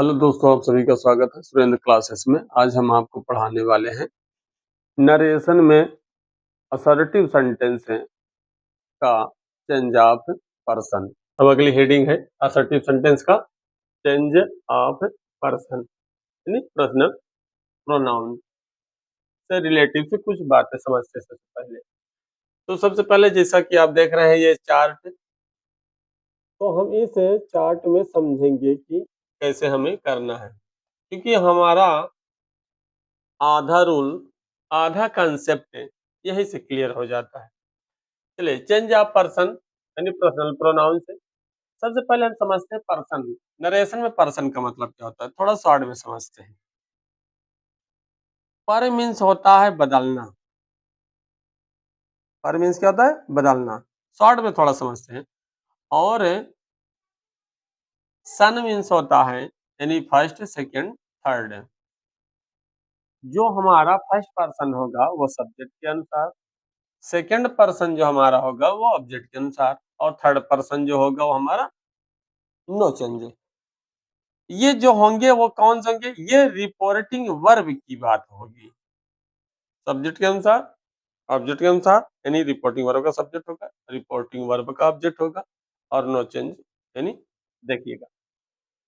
Hello दोस्तों, आप सभी का स्वागत है सुरेंद्र क्लासेस में। आज हम आपको पढ़ाने वाले हैं नरेशन में असर्टिव सेंटेंस का चेंज ऑफ पर्सन। अब अगली हेडिंग है असर्टिव सेंटेंस का चेंज ऑफ पर्सन यानी पर्सनल प्रोनाउन से रिलेटिव से कुछ बातें समझते हैं। सबसे पहले तो सबसे पहले जैसा कि आप देख रहे हैं ये चार्ट, तो हम इस चार्ट में समझेंगे कि कैसे हमें करना है, क्योंकि हमारा आधा रूल, आधा कंसेप्ट यही से क्लियर हो जाता है। चलिए, चेंज ऑफ पर्सन यानी पर्सनल प्रोनाउन से सबसे पहले हम समझते हैं पर्सन। नरेशन में पर्सन का मतलब क्या होता है, थोड़ा शॉर्ट में समझते हैं। पर मीन्स होता है बदलना। पर मीन्स क्या होता है, बदलना। शॉर्ट में थोड़ा समझते हैं। और सन मीन्स होता है यानी फर्स्ट, सेकंड, थर्ड। जो हमारा फर्स्ट पर्सन होगा वो सब्जेक्ट के अनुसार, सेकंड पर्सन जो हमारा होगा वो ऑब्जेक्ट के अनुसार, और थर्ड पर्सन जो होगा वो हमारा नो चेंज। ये जो होंगे वो कौन से होंगे, ये रिपोर्टिंग वर्ब की बात होगी। सब्जेक्ट के अनुसार, ऑब्जेक्ट के अनुसार, यानी रिपोर्टिंग वर्ब का सब्जेक्ट होगा, रिपोर्टिंग वर्ब का ऑब्जेक्ट होगा, और नो चेंज यानी देखिएगा।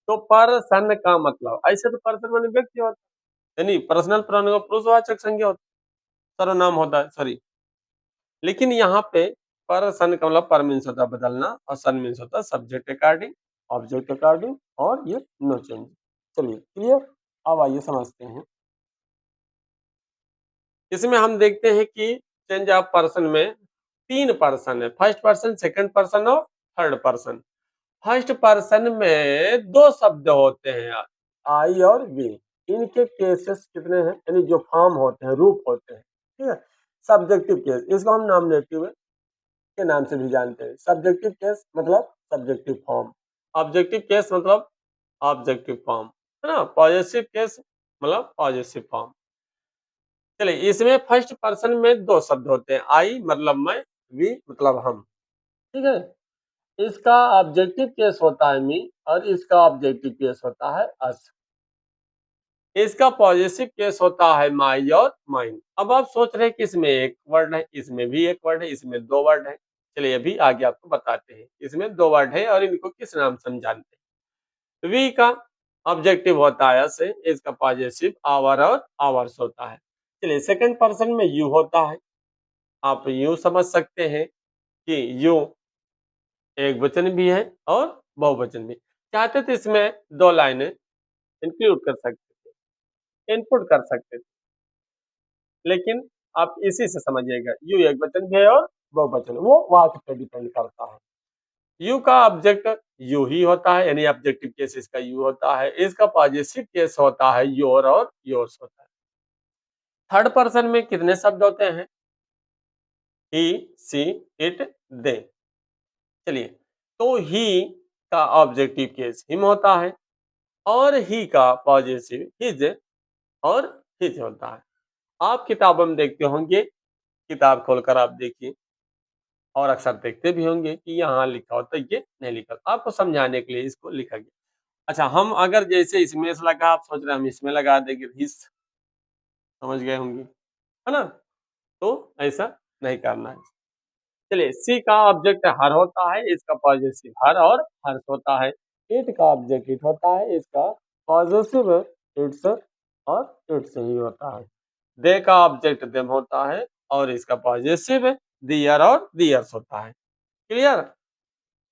तो पर्सन का मतलब, ऐसे तो पर्सन माने व्यक्ति होता है, यानी पर्सनल प्रोनाउन का पुरुषवाचक संज्ञा होता है, सर्वनाम होता है, सॉरी। लेकिन यहाँ पे पर्सन का मतलब पर मीन्स होता है बदलना, और सन मीन्स होता है सब्जेक्ट अकॉर्डिंग, ऑब्जेक्ट अकॉर्डिंग, और ये नो चेंज। चलिए क्लियर। अब आइए समझते हैं। इसमें हम देखते हैं कि चेंज ऑफ पर्सन में तीन पर्सन है, फर्स्ट पर्सन, सेकंड पर्सन और थर्ड पर्सन। फर्स्ट पर्सन में दो शब्द होते हैं, आई और वी। इनके केसेस कितने हैं, यानी जो फॉर्म होते हैं, रूप होते हैं, ठीक है। सब्जेक्टिव केस, इसको हम नॉमिनेटिव के नाम से भी जानते हैं। सब्जेक्टिव केस मतलब सब्जेक्टिव फॉर्म, ऑब्जेक्टिव केस मतलब ऑब्जेक्टिव फॉर्म, है ना। पॉजेसिव केस मतलब पॉजेसिव फॉर्म। चलिए, इसमें फर्स्ट पर्सन में दो शब्द होते हैं, आई मतलब मैं, वी मतलब हम, ठीक है। इसका ऑब्जेक्टिव केस होता है मी, और इसका ऑब्जेक्टिव केस होता है अस। इसका पॉजिटिव केस होता है माई और माइन। अब आप सोच रहे हैं कि इसमें एक वर्ड है, इसमें भी एक वर्ड है, इसमें दो वर्ड है। चलिए अभी आगे आपको बताते हैं। इसमें दो वर्ड है और इनको किस नाम से हम जानते हैं। वी का ऑब्जेक्टिव होता है अस, इसका पॉजिटिव आवर और आवर्स होता है। चलिए, सेकंड पर्सन में यू होता है। आप यूं समझ सकते हैं कि यू एक वचन भी है और बहुवचन भी। चाहते थे इसमें दो लाइनें इंक्लूड कर सकते थे, इनपुट कर सकते थे, लेकिन आप इसी से समझिएगा, यू एक वचन भी है और बहुवचन, वो वाक्य पे डिपेंड करता है। यू का ऑब्जेक्ट यू ही होता है, यानी ऑब्जेक्टिव केस इसका यू होता है। इसका पॉजिटिव केस होता है योर और योर्स होता है। थर्ड पर्सन में कितने शब्द होते हैं, ही, सी, इट, दे। चलिए, तो ही का ऑब्जेक्टिव केस हिम होता है, और ही का पॉजिटिव हिज और हिज होता है। आप किताबों में देखते होंगे, किताब खोलकर आप देखिए, और अक्सर देखते भी होंगे कि यहाँ लिखा होता है, ये नहीं लिखा, आपको समझाने के लिए इसको लिखा गया। अच्छा, हम अगर जैसे इसमें से लगा, आप सोच रहे हैं हम इसमें लगा देंगे हिस, समझ गए होंगे, है ना। तो ऐसा नहीं करना है। चलिए, सी का ऑब्जेक्ट हर होता है, इसका पॉजिटिव हर और हर्ष होता है। इट का ऑब्जेक्ट इट होता है, इसका पॉजिटिव इट्स और इट्स ही होता है। दे का ऑब्जेक्ट देम होता है, और इसका पॉजिटिव दियर और दियर्स होता है। क्लियर।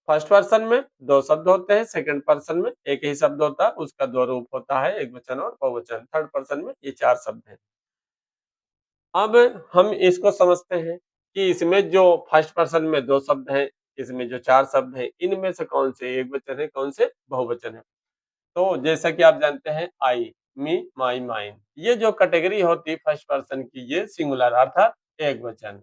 फर्स्ट पर्सन में दो शब्द होते हैं, सेकंड पर्सन में एक ही शब्द होता है, उसका दो रूप होता है, एक वचन और बहुवचन। थर्ड पर्सन में ये चार शब्द हैं। अब हम इसको समझते हैं कि इसमें जो फर्स्ट पर्सन में दो शब्द हैं, इसमें जो चार शब्द हैं, इनमें से कौन से एक वचन है, कौन से बहुवचन है। तो जैसा कि आप जानते हैं, आई, मी, माई, माइन, ये जो कैटेगरी होती है फर्स्ट पर्सन की, ये सिंगुलर अर्थात एक वचन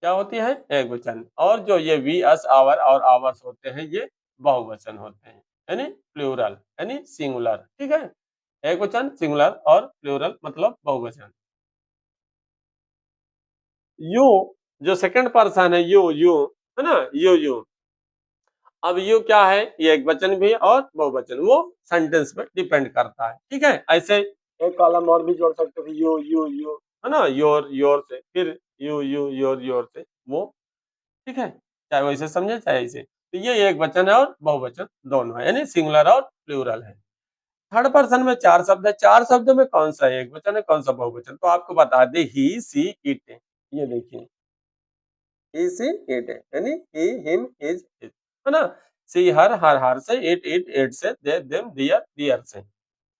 क्या होती है, एक वचन। और जो ये वी, अस, आवर और आवर्स होते हैं, ये बहुवचन होते हैं, यानी प्लूरल, यानी सिंगुलर, ठीक है। एक वचन, सिंगुलर, और प्लूरल मतलब बहुवचन। यू जो सेकंड पर्सन है, यू यू, है ना, यू यू, अब यू क्या है, ये एक वचन भी है और बहुवचन, वो सेंटेंस पे डिपेंड करता है। ठीक है, ऐसे एक कॉलम और भी जोड़ सकते थे, यू है ना, योर से, फिर यू योर से वो। ठीक है, चाहे वैसे समझे चाहे ऐसे, तो ये एक वचन है और बहुवचन दोनों है, यानी सिंगुलर और प्लूरल है। थर्ड पर्सन में चार शब्द है, चार शब्दों में कौन सा एक वचन है, कौन सा बहुवचन, तो आपको बता दे, ही सी इट। ये देखिए, ही सी इट है, यानी ही हिम हिज इट, है ना। सी हर से, इट से, दे देम दियर से, है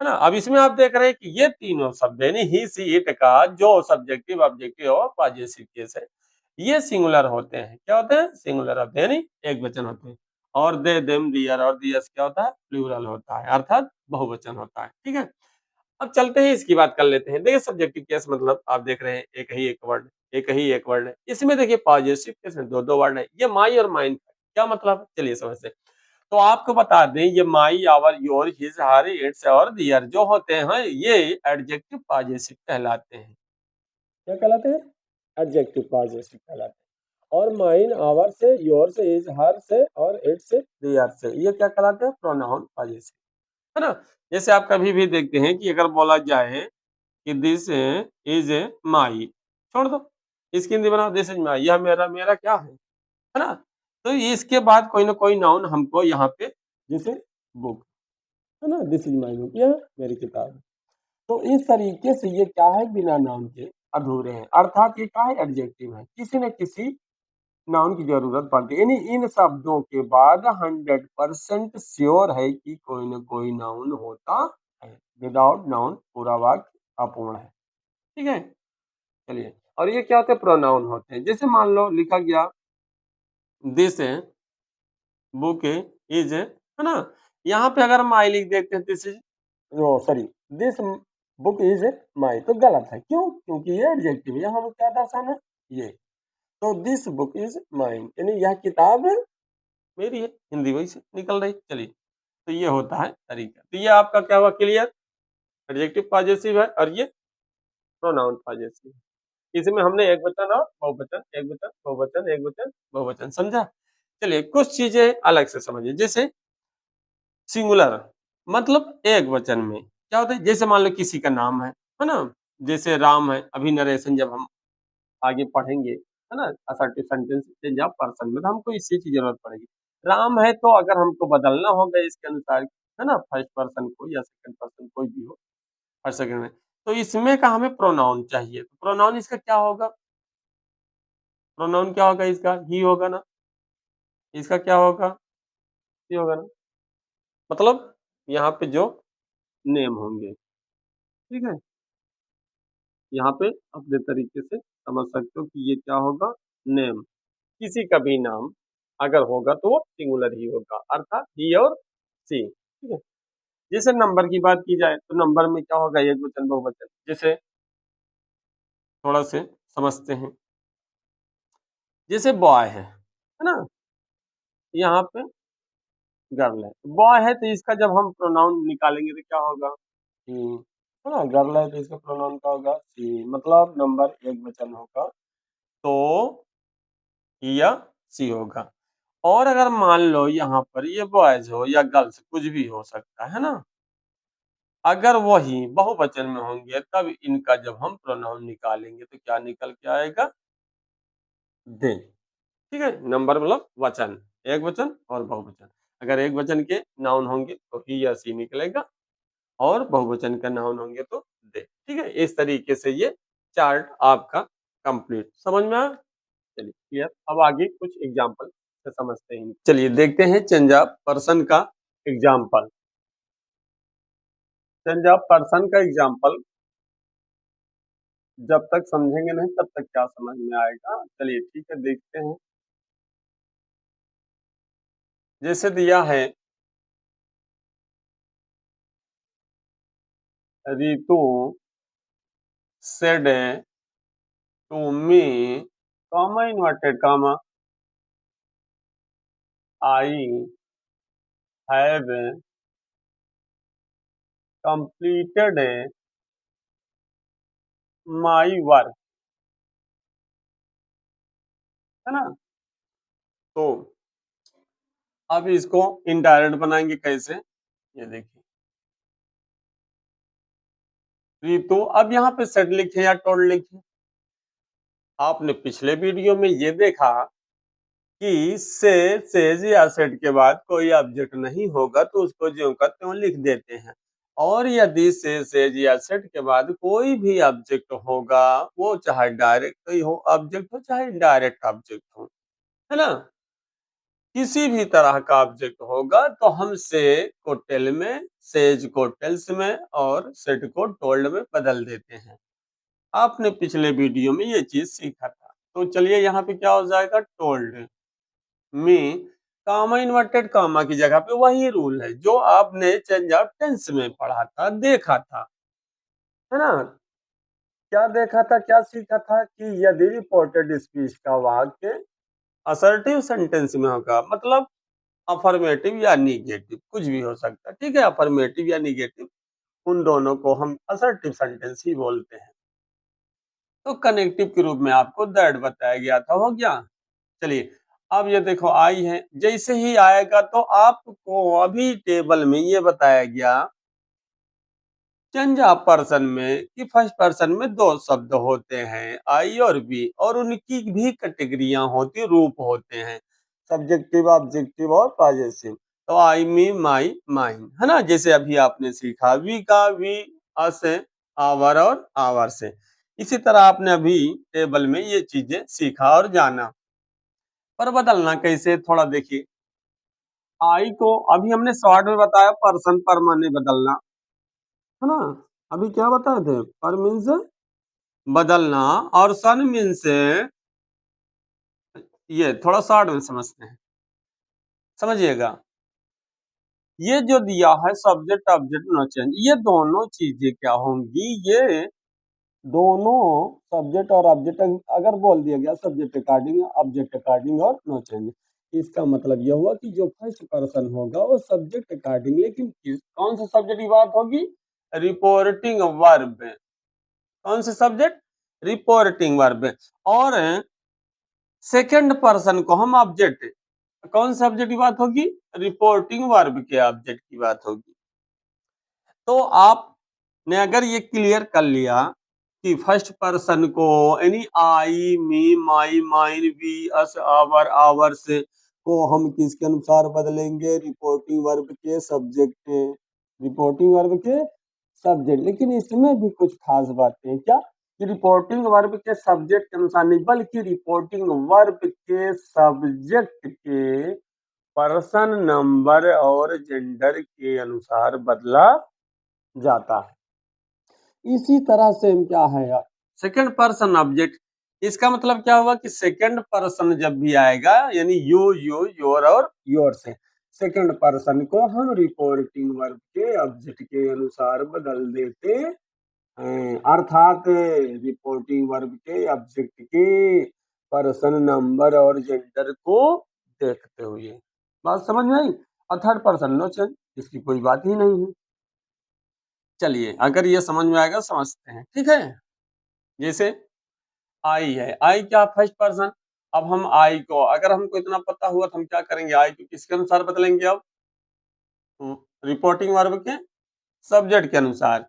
ना। अब इसमें आप देख रहे हैं कि ये तीनों शब्द, यानी ही सी इट का जो सब्जेक्टिव ऑब्जेक्टिव और पॉजेसिव केस है, ये सिंगुलर होते हैं। क्या होते हैं? सिंगुलर होते हैं, यानी एक वचन होते हैं। और दे देम दियर और दियर्स क्या होता है? प्लूरल होता है, अर्थात बहुवचन होता है। ठीक है, अब चलते हैं, इसकी बात कर लेते हैं। देखिए, सब्जेक्टिव केस मतलब आप देख रहे हैं एक वर्ड है। इसमें देखिए पॉजेसिव केस में दो दो वर्ड है, ये माई और माइन। क्या मतलब है? चलिए समझते हैं। तो आपको बता दें, ये my, our, your, his, her, its और दियर जो होते हैं, ये एडजेक्टिव पॉजेसिव कहलाते हैं। क्या कहलाते हैं? एडजेक्टिव पॉजेसिव कहलाते हैं। और माइन, आवर से, योर से, हिज, हर से और इट्स से, दियर से, ये क्या कहलाते हैं? प्रोनाउन पॉजेसिव, है ना। जैसे आप कभी भी देखते हैं कि अगर बोला जाए कि दिस इज माई, छोड़ दो, इसकी हिंदी बनाओ, दिस इज माई, यह मेरा, मेरा क्या है ना। तो इसके बाद कोई ना कोई नाउन हमको यहाँ पे, जैसे बुक, है ना, दिस इज माई बुक, यह मेरी किताब है। तो इस तरीके से ये क्या है? बिना नाउन के अधूरे हैं, अर्थात ये क्या है? एडजेक्टिव है, किसी न किसी नाउन की जरूरत पड़ती है, यानी इन शब्दों के बाद 100% श्योर है कि कोई न कोई नाउन होता है। विदाउट नाउन पूरा वाक्य अपूर्ण है। ठीक है, चलिए, और ये क्या होते हैं? प्रोनाउन होते हैं। जैसे मान लो लिखा गया, दिस बुक इज, है ना, यहाँ पे अगर माई लिख देते हैं, this is, sorry, this book is my, तो गलत है। क्यों? क्योंकि ये एडजेक्टिव है, यहाँ क्या दर्शाना है? ये। तो दिस बुक इज माइन, यानी यह किताब मेरी है, हिंदी वही से निकल रही। चलिए, तो ये होता है तरीका। तो ये आपका क्या हुआ? क्लियर, एडजेक्टिव पॉजेसिव है और ये प्रोनाउन पॉजेसिव है। इसमें हमने एक वचन और बहुवचन, एक वचन बहुवचन, एक वचन बहुवचन समझा। चलिए, कुछ चीजें अलग से समझिए। जैसे सिंगुलर मतलब एक वचन में क्या होता है? जैसे मान लो किसी का नाम है ना, जैसे राम है। अभी नरेशन जब हम आगे पढ़ेंगे, है ना, assertive sentence change of person में, तो हमको इसी की जरूरत पड़ेगी। राम है तो अगर हमको बदलना होगा इसके अनुसार, है ना, फर्स्ट पर्सन को या सेकंड पर्सन कोई भी हो, हर सेकंड में, तो इसमें का हमें प्रोनाउन चाहिए। तो प्रोनाउन इसका क्या होगा? प्रोनाउन क्या होगा इसका? ही होगा ना। इसका क्या होगा? ही होगा ना। मतलब यहाँ पे जो नेम होंगे, ठीक है, यहाँ पे अपने तरीके से समझ सकते हो कि ये क्या होगा? नेम। किसी का भी नाम अगर होगा तो वो सिंगुलर ही होगा, अर्थात ही और सी। ठीक है, जैसे नंबर की बात की जाए तो नंबर में क्या होगा? एक वचन बहुवचन। जैसे थोड़ा से समझते हैं, जैसे बॉय है ना, यहाँ पे गर्ल है, बॉय है तो इसका जब हम प्रोनाउन निकालेंगे तो क्या होगा? ही, है ना। गर्ल है तो इसका प्रोनाउन क्या होगा? सी, मतलब नंबर एक वचन होगा तो ही या सी होगा। और अगर मान लो यहाँ पर ये बॉयज हो या गर्ल्स, कुछ भी हो सकता है ना, अगर वही बहुवचन में होंगे तब इनका जब हम प्रोनाउन निकालेंगे तो क्या निकल के आएगा? दे। ठीक है, नंबर मतलब वचन, एक वचन और बहुवचन। अगर एक वचन के नाउन होंगे तो ही या सी निकलेगा, और बहुवचन का नाउन होंगे तो दे। ठीक है, इस तरीके से ये चार्ट आपका कंप्लीट समझ में आया। चलिए, क्लियर। अब आगे कुछ एग्जाम्पल से समझते हैं। चलिए देखते हैं चेंज ऑफ पर्सन का एग्जाम्पल। चेंज ऑफ पर्सन का एग्जाम्पल जब तक समझेंगे नहीं तब तक क्या समझ में आएगा। चलिए ठीक है, देखते हैं। जैसे दिया है, Ritu said to me, comma inverted comma, I have completed my work, है ना। तो अब इसको इनडायरेक्ट बनाएंगे कैसे, ये देखिए रितु। अब यहाँ पे सेड लिखे या टोल्ड लिखे, आपने पिछले वीडियो में ये देखा कि सेज या सेड के बाद कोई ऑब्जेक्ट नहीं होगा तो उसको ज्यों का त्यों लिख देते हैं, और यदि सेज या सेड के बाद कोई भी ऑब्जेक्ट होगा, वो चाहे डायरेक्ट हो ऑब्जेक्ट हो चाहे इनडायरेक्ट ऑब्जेक्ट हो, है ना, किसी भी तरह का ऑब्जेक्ट होगा तो हम से को टेल में, सेज को टेल्स में और सेड को टोल्ड में बदल देते हैं। आपने पिछले वीडियो में ये चीज सीखा था। तो चलिए यहाँ पे क्या हो जाएगा, टोल्ड में कामा इन्वर्टेड कामा की जगह पे वही रूल है जो आपने चेंज ऑफ टेंस में पढ़ा था, देखा था, है ना। क्या देखा था, क्या सीखा था कि यदि रिपोर्टेड स्पीच का वाक्य असर्टिव सेंटेंस में होगा, मतलब अफर्मेटिव या निगेटिव कुछ भी हो सकता है, ठीक है, अफर्मेटिव या निगेटिव उन दोनों को हम असर्टिव सेंटेंस ही बोलते हैं। तो कनेक्टिव के रूप में आपको दैट बताया गया था, हो गया। चलिए अब ये देखो आई है, जैसे ही आएगा तो आपको अभी टेबल में ये बताया गया चेंज ऑफ पर्सन में कि फर्स्ट पर्सन में दो शब्द होते हैं आई और बी, और उनकी भी कैटेगरियां होती, रूप होते हैं, सब्जेक्टिव ऑब्जेक्टिव और पॉजेसिव। तो आई मी माई माइन, है ना, जैसे अभी आपने सीखा वी का वी, अस आवर और आवर से, इसी तरह आपने अभी टेबल में ये चीजें सीखा और जाना। पर बदलना कैसे, थोड़ा देखिए। आई को अभी हमने शॉर्ट में बताया पर्सन पर माने बदलना, है ना। अभी क्या बताए थे, पर मीन्स बदलना, और सन मीन्स, ये थोड़ा शॉर्ट में समझते हैं, समझिएगा। ये जो दिया है सब्जेक्ट ऑब्जेक्ट नो चेंज, ये दोनों चीजें क्या होंगी, ये दोनों सब्जेक्ट और ऑब्जेक्ट अगर बोल दिया गया सब्जेक्ट अकॉर्डिंग ऑब्जेक्ट अकॉर्डिंग और नो चेंज, इसका मतलब यह हुआ कि जो फर्स्ट पर्सन होगा वो सब्जेक्ट अकॉर्डिंग, लेकिन कौन सा सब्जेक्ट की बात होगी, रिपोर्टिंग वर्ब, कौन से सब्जेक्ट, रिपोर्टिंग वर्ब, और सेकंड पर्सन को हम ऑब्जेक्ट, कौन से ऑब्जेक्ट की बात होगी, रिपोर्टिंग वर्ब के ऑब्जेक्ट की बात होगी। तो आपने अगर ये क्लियर कर लिया कि फर्स्ट पर्सन को यानी I me my mine we us our ours को हम किसके अनुसार बदलेंगे, रिपोर्टिंग वर्ब के सब्जेक्ट, रिपोर्टिंग वर्ब के सब्जेक्ट, लेकिन इसमें भी कुछ खास बातें हैं, क्या कि रिपोर्टिंग वर्ब के सब्जेक्ट के अनुसार नहीं, बल्कि रिपोर्टिंग वर्ब के सब्जेक्ट के पर्सन नंबर और जेंडर के अनुसार बदला जाता है। इसी तरह से क्या है यार, सेकंड पर्सन ऑब्जेक्ट, इसका मतलब क्या हुआ कि सेकंड पर्सन जब भी आएगा यानी यू योर और योर से सेकंड पर्सन को हम रिपोर्टिंग वर्ब के ऑब्जेक्ट के अनुसार बदल देते हैं, अर्थात रिपोर्टिंग वर्ब के ऑब्जेक्ट के पर्सन नंबर और जेंडर को देखते हुए। बात समझ में आई। और थर्ड पर्सन नो चेंज, इसकी कोई बात ही नहीं है। चलिए अगर ये समझ में आएगा समझते हैं, ठीक है। जैसे आई है, आई क्या फर्स्ट पर्सन, अब हम आई को, अगर हमको इतना पता हुआ तो हम क्या करेंगे, आई को किसके अनुसार बदलेंगे, अब रिपोर्टिंग वर्ब के सब्जेक्ट के अनुसार।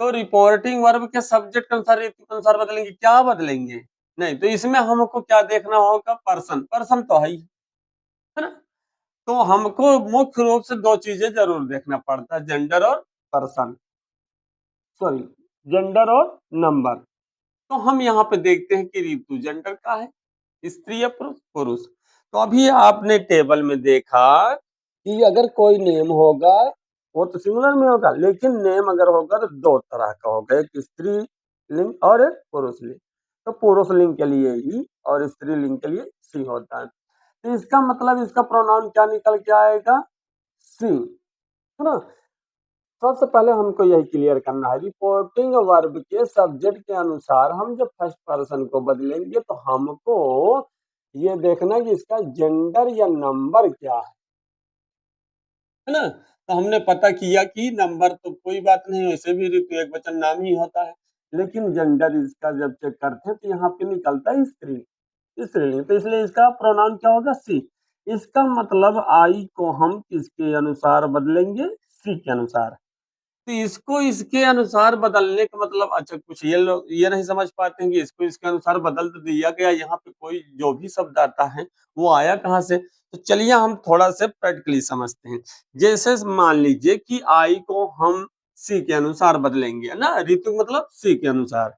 तो रिपोर्टिंग वर्ब के सब्जेक्ट के अनुसार बदलेंगे, क्या बदलेंगे, नहीं तो इसमें हमको क्या देखना होगा, पर्सन, पर्सन तो है ही, है ना। तो हमको मुख्य रूप से दो चीजें जरूर देखना पड़ता है, जेंडर और पर्सन, सॉरी जेंडर और नंबर। तो हम यहाँ पे देखते हैं कि ऋतु जेंडर का है, स्त्री या पुरुष, पुरुष। तो अभी आपने टेबल में देखा कि अगर कोई नेम होगा वो तो सिंगुलर में होगा, लेकिन नेम अगर होगा तो दो तरह का होगा, एक स्त्री लिंग और एक पुरुष लिंग। तो पुरुष लिंग के लिए ही और स्त्री लिंग के लिए सी होता है। तो इसका मतलब इसका प्रोनाउन क्या निकल के आएगा, सी, है ना। सबसे पहले हमको यही क्लियर करना है, रिपोर्टिंग वर्ब के सब्जेक्ट के अनुसार हम जब फर्स्ट पर्सन को बदलेंगे तो हमको ये देखना कि इसका जेंडर या नंबर क्या है ना। तो हमने पता किया कि नंबर तो कोई बात नहीं, वैसे भी ऋतु एक वचन नाम ही होता है, लेकिन जेंडर इसका जब चेक करते हैं तो यहाँ पे निकलता है स्त्री, स्त्रीलिंग, तो इसलिए इसका प्रोनाउन क्या होगा, सी। इसका मतलब आई को हम किसके अनुसार बदलेंगे? सी के अनुसार। तो इसको इसके अनुसार बदलने का मतलब अच्छा कुछ ये लोग ये नहीं समझ पाते हैं कि इसको इसके अनुसार बदल तो दिया गया, यहाँ पे कोई जो भी शब्द आता है वो आया कहाँ से? तो चलिए हम थोड़ा से प्रैक्टिकली समझते हैं। जैसे मान लीजिए कि आई को हम सी के अनुसार बदलेंगे, है ना? ऋतु मतलब सी के अनुसार।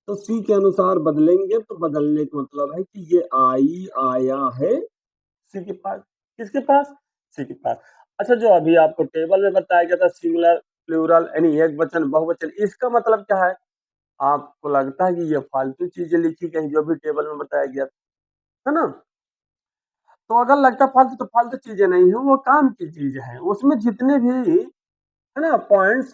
तो सी के अनुसार बदलेंगे तो बदलने का मतलब है कि ये आई आया है सी के पास। किसके पास? सी के पास। अच्छा जो अभी आपको टेबल में बताया गया था सिंगुलर प्लूरल यानी एक वचन बहुवचन, इसका मतलब क्या है? आपको लगता है कि ये फालतू चीजें लिखी गई जो भी टेबल में बताया गया था, है ना? तो अगर लगता है फालतू, तो फालतू चीजें नहीं है, वो काम की चीज है। उसमें जितने भी है ना पॉइंट्स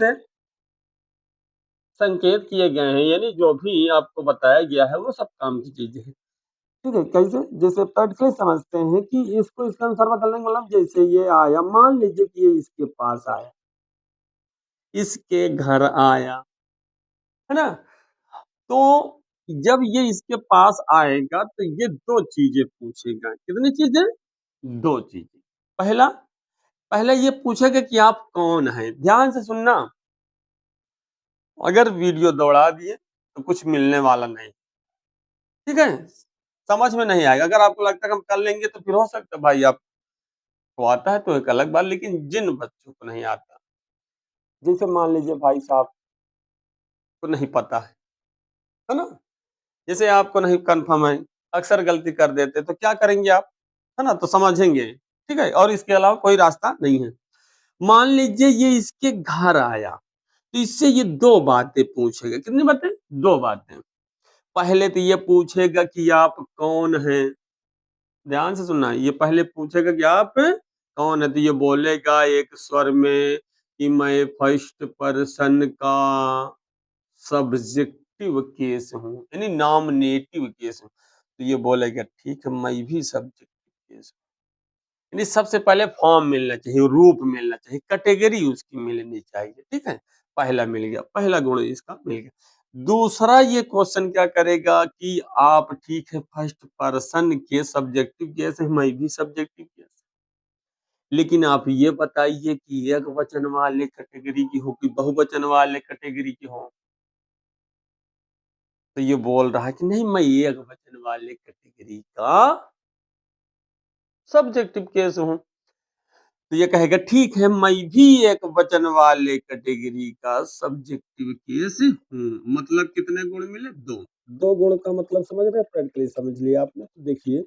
संकेत किए गए हैं यानी जो भी आपको बताया गया है वो सब काम की चीजें हैं। ठीक है, कैसे? जैसे प्रैक्टिकली समझते हैं कि इसको इसके अनुसार बदलने का मतलब जैसे ये आया, मान लीजिए कि ये इसके पास आया, इसके घर आया, है ना? तो जब ये इसके पास आएगा तो ये दो चीजें पूछेगा। कितनी चीजें? दो चीजें। पहला, पहले ये पूछेगा कि आप कौन हैं। ध्यान से सुनना, अगर वीडियो दौड़ा दिए तो कुछ मिलने वाला नहीं। ठीक है, समझ में नहीं आएगा। अगर आपको लगता है कि हम कर लेंगे तो फिर हो सकता है भाई आपको आता है तो एक अलग बात, लेकिन जिन बच्चों को नहीं आता, जैसे मान लीजिए भाई साहब को नहीं पता है ना? जैसे आपको नहीं कंफर्म है, अक्सर गलती कर देते, तो क्या करेंगे आप? है ना? तो समझेंगे, ठीक है? और इसके अलावा कोई रास्ता नहीं है। मान लीजिए ये इसके घर आया, तो इससे ये दो बातें पूछेगा। कितनी बातें? दो बातें। पहले तो ये पूछेगा कि आप कौन हैं। ध्यान से सुनना, ये पहले पूछेगा कि आप कौन है, तो ये बोलेगा एक स्वर में कि मैं फर्स्ट पर्सन का सब्जेक्टिव केस हूँ, यानी नॉमिनेटिव केस हूँ। तो ये बोलेगा ठीक है मैं भी सब्जेक्टिव केस हूँ। यानी सबसे पहले फॉर्म मिलना चाहिए, रूप मिलना चाहिए, कैटेगरी उसकी मिलनी चाहिए। ठीक है, पहला मिल गया, पहला गुण इसका मिल गया। दूसरा ये क्वेश्चन क्या करेगा कि आप ठीक है फर्स्ट पर्सन के सब्जेक्टिव केस है, मैं भी सब्जेक्टिव केस, लेकिन आप ये बताइए कि एक वचन वाले कैटेगरी की हो कि बहुवचन वाले कैटेगरी की हो। तो ये बोल रहा है कि नहीं मैं एक वचन वाले कैटेगरी का सब्जेक्टिव केस हूं। तो ये कहेगा ठीक है मैं भी एक वचन वाले कैटेगरी का सब्जेक्टिव केस हूं। मतलब कितने गुण मिले? दो। दो गुण का मतलब समझ रहे हैं? प्रैक्टिकली समझ लिया आपने। तो देखिए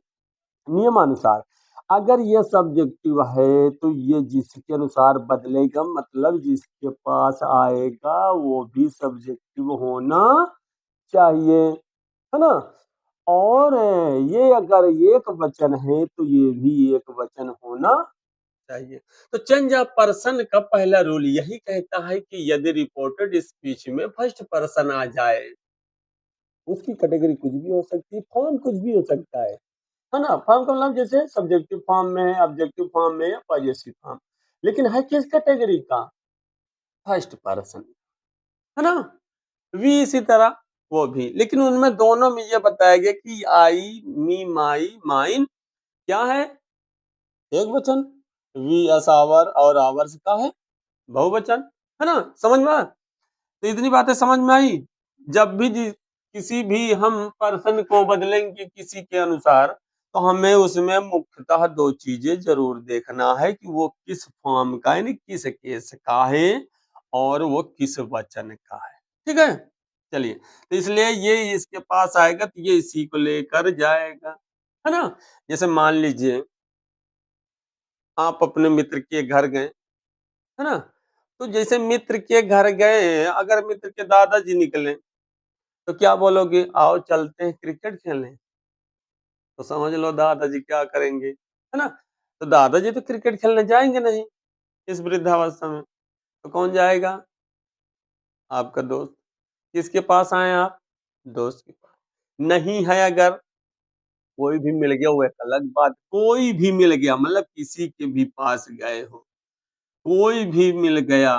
नियमानुसार अगर ये सब्जेक्टिव है तो ये जिसके अनुसार बदलेगा, मतलब जिसके पास आएगा वो भी सब्जेक्टिव होना चाहिए, है ना? और ये अगर एक वचन है तो ये भी एक वचन होना चाहिए। तो चेंज ऑफ पर्सन का पहला रूल यही कहता है कि यदि रिपोर्टेड स्पीच में फर्स्ट पर्सन आ जाए, उसकी कैटेगरी कुछ भी हो सकती है, फॉर्म कुछ भी हो सकता है ना? फॉर्म का मतलब जैसे सब्जेक्टिव फॉर्म में है, ऑब्जेक्टिव फॉर्म में या पॉजेसिव फॉर्म, लेकिन है किस कैटेगरी का? फर्स्ट पर्सन, है ना? वी इसी तरह वो भी, लेकिन उनमें दोनों में ये बताया गया कि आई मी माई माइन क्या है? एक वचन। वी अस आवर और आवर्स का है बहुवचन, है ना? समझ में आया? तो इतनी बातें समझ में आई। जब भी किसी भी हम पर्सन को बदलेंगे किसी के अनुसार, तो हमें उसमें मुख्यतः दो चीजें जरूर देखना है कि वो किस फॉर्म का यानी किस केस का है और वो किस वचन का है। ठीक है, चलिए। तो इसलिए ये इसके पास आएगा तो ये इसी को लेकर जाएगा, है ना? जैसे मान लीजिए आप अपने मित्र के घर गए, है ना? तो जैसे मित्र के घर गए, अगर मित्र के दादाजी निकले तो क्या बोलोगे? आओ चलते हैं क्रिकेट खेलने। तो समझ लो दादाजी क्या करेंगे, है ना? तो दादाजी तो क्रिकेट खेलने जाएंगे नहीं इस वृद्धावस्था में। तो कौन जाएगा? आपका दोस्त। किसके पास आए आप? दोस्त के पास। नहीं है अगर कोई भी मिल गया वो एक अलग बात, कोई भी मिल गया मतलब किसी के भी पास गए हो, कोई भी मिल गया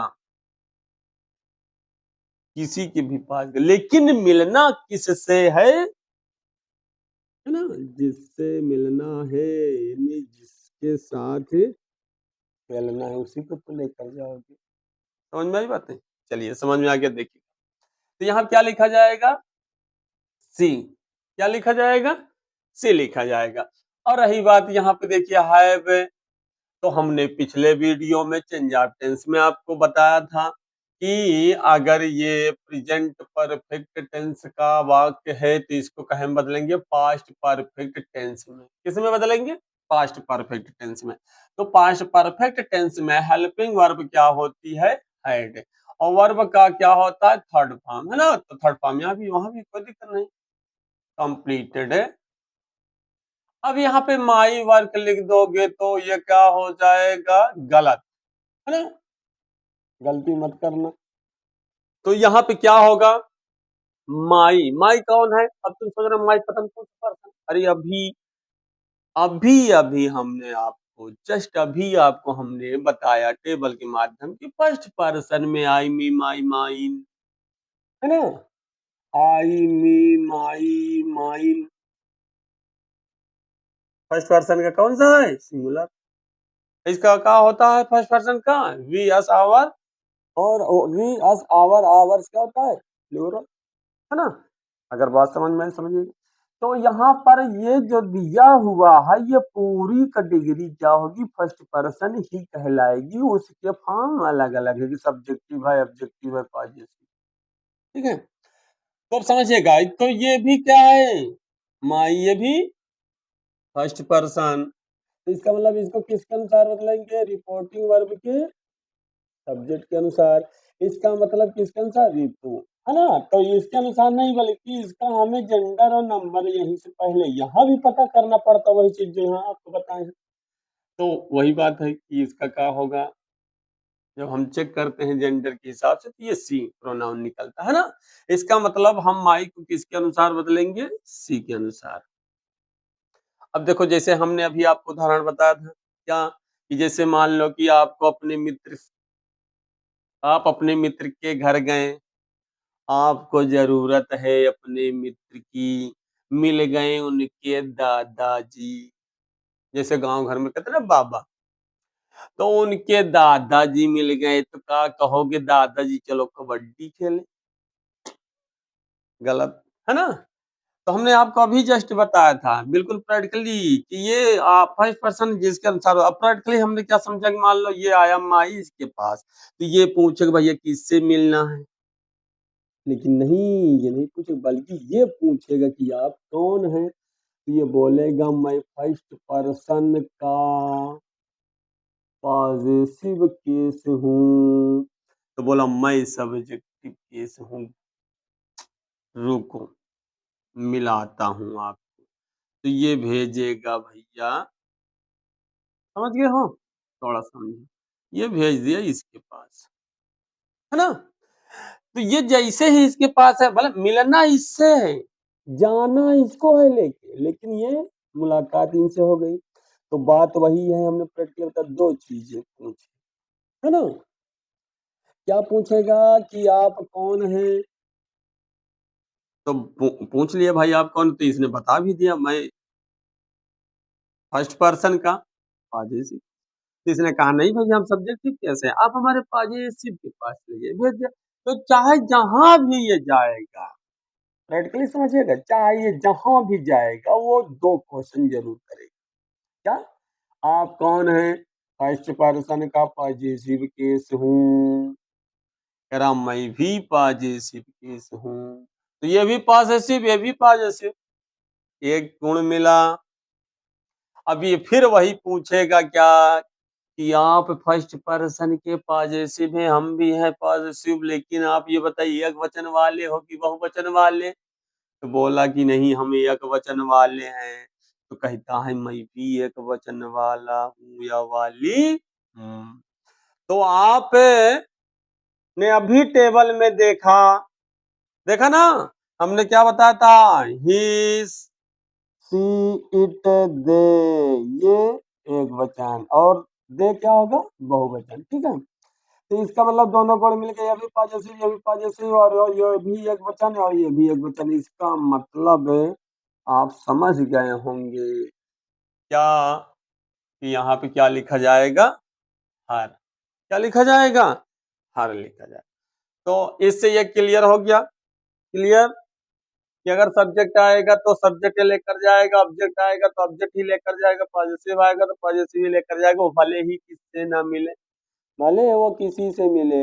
किसी के भी पास गए, लेकिन मिलना किससे है ना? जिससे मिलना है यानी के साथ खेलना है, उसी को तो लेकर जाओगे। समझ में आई बातें? चलिए समझ में आ गया, देखिए तो यहाँ क्या लिखा जाएगा, सी। क्या लिखा जाएगा, सी लिखा जाएगा। और रही बात यहाँ पे देखिए हैव, तो हमने पिछले वीडियो में चेंज ऑफ टेंस में आपको बताया था कि अगर ये प्रेजेंट परफेक्ट टेंस का वाक्य है तो इसको कहे में बदलेंगे पास्ट परफेक्ट टेंस में। किस में बदलेंगे, पास्ट परफेक्ट टेंस में। तो पास्ट परफेक्ट टेंस में हेल्पिंग वर्ब क्या होती है, हैड, और वर्ब का क्या होता है, थर्ड फॉर्म, है ना। तो थर्ड फॉर्म यहाँ भी, वहां भी कोई दिक्कत नहीं, कंप्लीटेड है। अब यहाँ पे माई वर्क लिख दोगे तो ये क्या हो जाएगा, गलत, है ना, गलती मत करना। तो यहाँ पे क्या होगा, माई, माई कौन है, अब तुम सोच रहे हो माई प्रथम पुरुष पर्सन, अरे अभी अभी अभी हमने आपको जस्ट अभी आपको हमने बताया टेबल के माध्यम की फर्स्ट पर्सन में आई मी माई माइन, है ना, आई me my mine, first person का कौन सा है, सिंगुलर। इसका क्या होता है फर्स्ट पर्सन का, वी अस आवर, और वी अस आवर, आवर्स क्या होता है, प्लूरल, है ना। अगर बात समझ में समझिए, तो यहाँ पर ये जो दिया हुआ है ये पूरी कैटेगरी क्या होगी, फर्स्ट पर्सन ही कहलाएगी, उसके फॉर्म अलग अलग है कि सब्जेक्टिव है, ऑब्जेक्टिव है, पॉजिटिव, ठीक है। तो अब समझिएगा, तो ये भी क्या है, माई, ये भी फर्स्ट पर्सन। तो इसका मतलब इसको किसके अनुसार बदलेंगे, रिपोर्टिंग वर्ब के सब्जेक्ट के अनुसार। इसका मतलब किसके अनुसार, ऋतु, है ना। तो इसके अनुसार नहीं बल्कि इसका हमें जेंडर और नंबर यहीं से पहले यहाँ भी पता करना पड़ता, वही चीज जो यहाँ आपको बताए हैं। तो वही बात है कि इसका क्या होगा, जब हम चेक करते हैं जेंडर के हिसाब से तो ये सी प्रोनाउन निकलता है ना। इसका मतलब हम माई को किसके अनुसार बदलेंगे, सी के अनुसार। अब देखो जैसे हमने अभी आपको उदाहरण बताया था क्या, कि जैसे मान लो कि आप अपने मित्र के घर गए, आपको जरूरत है अपने मित्र की, मिल गए उनके दादाजी, जैसे गांव घर में कहते हैं ना बाबा, तो उनके दादाजी मिल गए तो क्या कहोगे, दादाजी चलो कबड्डी खेले, गलत, है ना। तो हमने आपको अभी जस्ट बताया था बिल्कुल प्रैक्टिकली कि ये फर्स्ट पर्सन जिसके अनुसार, अब प्रैक्टिकली हमने क्या समझा कि मान लो ये आया माई इसके पास, तो ये पूछे भैया किससे मिलना है, लेकिन नहीं, ये नहीं पूछे बल्कि ये पूछेगा कि आप कौन हैं, तो ये बोलेगा मैं फर्स्ट पर्सन का पॉजेसिव केस हूँ, तो बोला मैं सब्जेक्टिव केस हूँ, रुको मिलाता हूँ आपको, तो ये भेजेगा भैया, समझ गए हो, थोड़ा समझे, ये भेज दिया इसके पास, है ना। तो ये जैसे ही इसके पास है, मतलब मिलना इससे है, जाना इसको है, लेकिन ये मुलाकात इनसे हो गई। तो बात वही है, हमने प्रैक्टिकल बता दो चीजें पूछी, है ना। क्या पूछेगा कि आप कौन हैं, तो पूछ लिया भाई आप कौन, तो इसने बता भी दिया मैं फर्स्ट पर्सन का पॉजेसिव। तो इसने कहा नहीं भाई हम सब्जेक्टिव कैसे हैं, आप हमारे पॉजेसिव के पास लीजिए, भेज दिया। तो चाहे जहां भी ये जाएगा, प्रैक्टिकली समझिएगा, चाहे ये जहां भी जाएगा वो दो क्वेश्चन जरूर करेगा, क्या, आप कौन है, फर्स्ट पर्सन का पॉजिटिव केस हूँ, कह रहा मैं भी पॉजिटिव केस हूँ, तो ये भी पॉजिटिव ये भी पॉजिटिव, एक गुण मिला। अब ये फिर वही पूछेगा क्या, कि आप फर्स्ट पर्सन के पॉजिटिव हैं, हम भी हैं पॉजिटिव, लेकिन आप ये बताइए एक वचन वाले हो कि बहुवचन वाले, तो बोला कि नहीं हम एक वचन वाले हैं, तो कहता है मैं भी एक वचन वाला हूँ या वाली हूँ। तो आप ने अभी टेबल में देखा, देखा ना, हमने क्या बताया था, ही सी इट दे, ये एक वचन, और दे क्या होगा, बहुवचन, ठीक है। तो इसका मतलब दोनों गुण मिलकर ये भी पॉजिटिव ये भी पॉजिटिव, और ये भी एक वचन और ये भी एक वचन, इसका मतलब आप समझ गए होंगे क्या, कि यहाँ पे क्या लिखा जाएगा, हर। क्या लिखा जाएगा, हर लिखा जाएगा। तो इससे ये क्लियर हो गया, क्लियर, कि अगर सब्जेक्ट आएगा तो सब्जेक्ट लेकर जाएगा, ऑब्जेक्ट आएगा तो ऑब्जेक्ट ही लेकर जाएगा, पॉजिटिव आएगा तो पॉजिटिव ही लेकर जाएगा, वो भले ही किससे ना मिले, भले वो किसी से मिले,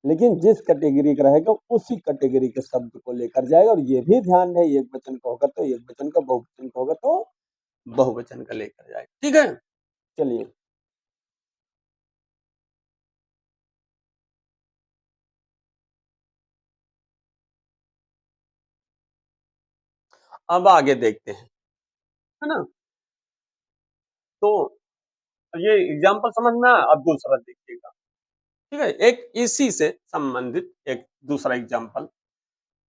लेकिन जिस कैटेगरी का रहेगा उसी कैटेगरी के शब्द को लेकर जाएगा। और ये भी ध्यान है, एक वचन का होगा तो एक वचन का, बहुवचन का होगा तो बहुवचन का लेकर जाएगा। ठीक है, चलिए अब आगे देखते हैं, है ना। तो ये एग्जाम्पल समझ में आया, अब दूसरा देखिएगा। ठीक है, एक इसी से संबंधित एक दूसरा एग्जाम्पल,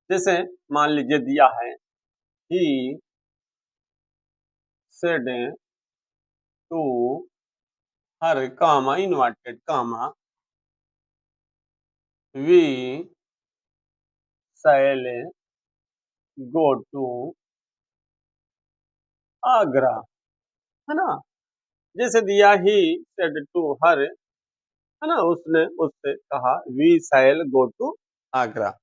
जैसे मान लीजिए दिया है, he said to her comma inverted comma we shall go to Agra, है ना। जैसे दिया ही सेड टू हर, है ना, उसने उससे कहा we shall go to Agra.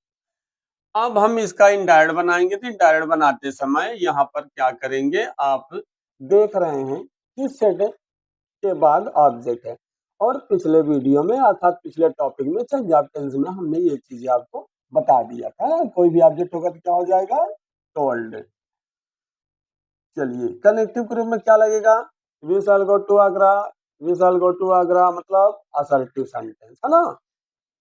अब हम इसका इनडायरेक्ट बनाएंगे, तो इनडायरेक्ट बनाते समय यहाँ पर क्या करेंगे, आप देख रहे हैं कि सेड के बाद ऑब्जेक्ट है, और पिछले वीडियो में अर्थात पिछले टॉपिक में चेंज ऑफ टेंस में हमने ये चीजें आपको बता दिया था, कोई भी ऑब्जेक्ट होगा तो क्या हो जाएगा, टोल्ड। चलिए कनेक्टिव ग्रुप में क्या लगेगा, we shall go to Agra, we shall go to Agra मतलब असर्टिव सेंटेंस, है ना।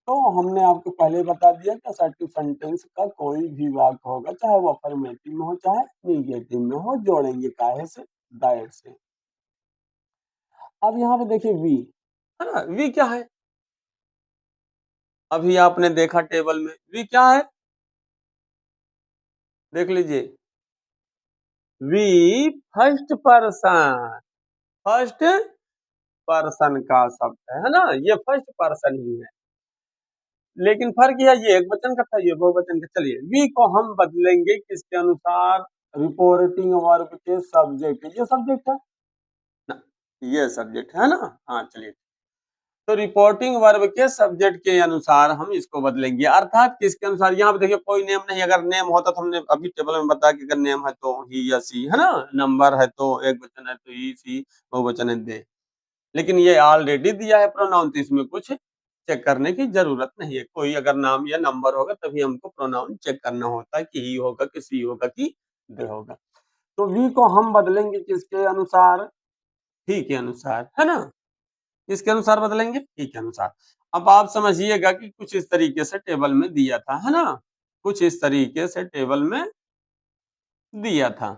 तो हमने आपको पहले बता दिया कि असर्टिव सेंटेंस का कोई भी वाक्य होगा, चाहे वो अफर्मेटिव में हो चाहे निगेटिव में हो, जोड़ेंगे काहे से, दैट से। अब यहाँ पे देखिए वी, है ना, वी क्या है, अभी आपने देखा टेबल में वी क्या है, देख लीजिए, we first person, first person का शब्द है ना, ये फर्स्ट पर्सन ही है, लेकिन फर्क यह, ये एक वचन का था, ये बहुवचन का। चलिए वी को हम बदलेंगे किसके अनुसार, रिपोर्टिंग वर्ब के सब्जेक्ट, ये सब्जेक्ट है ना, ये सब्जेक्ट है ना। हाँ चलिए, तो रिपोर्टिंग वर्ब के सब्जेक्ट के अनुसार हम इसको बदलेंगे, अर्थात किसके अनुसार, यहाँ पे देखिए कोई नेम नहीं, अगर नेम होता तो हमने अभी टेबल में बताया कि अगर नेम है तो ही या सी, है ना, नंबर है तो एक वचन है तो ही सी, बहुवचन है दे, लेकिन ये ऑलरेडी दिया है प्रोनाउन, तो इसमें कुछ चेक करने की जरूरत नहीं है, कोई अगर नाम या नंबर होगा तभी हमको प्रोनाउन चेक करना होता है कि ही होगा कि सी होगा कि दे होगा। तो वी को हम बदलेंगे किसके अनुसार, ही के अनुसार, है ना, किसके अनुसार बदलेंगे, ही के अनुसार। अब आप समझिएगा कि कुछ इस तरीके से टेबल में दिया था, है ना, कुछ इस तरीके से टेबल में दिया था,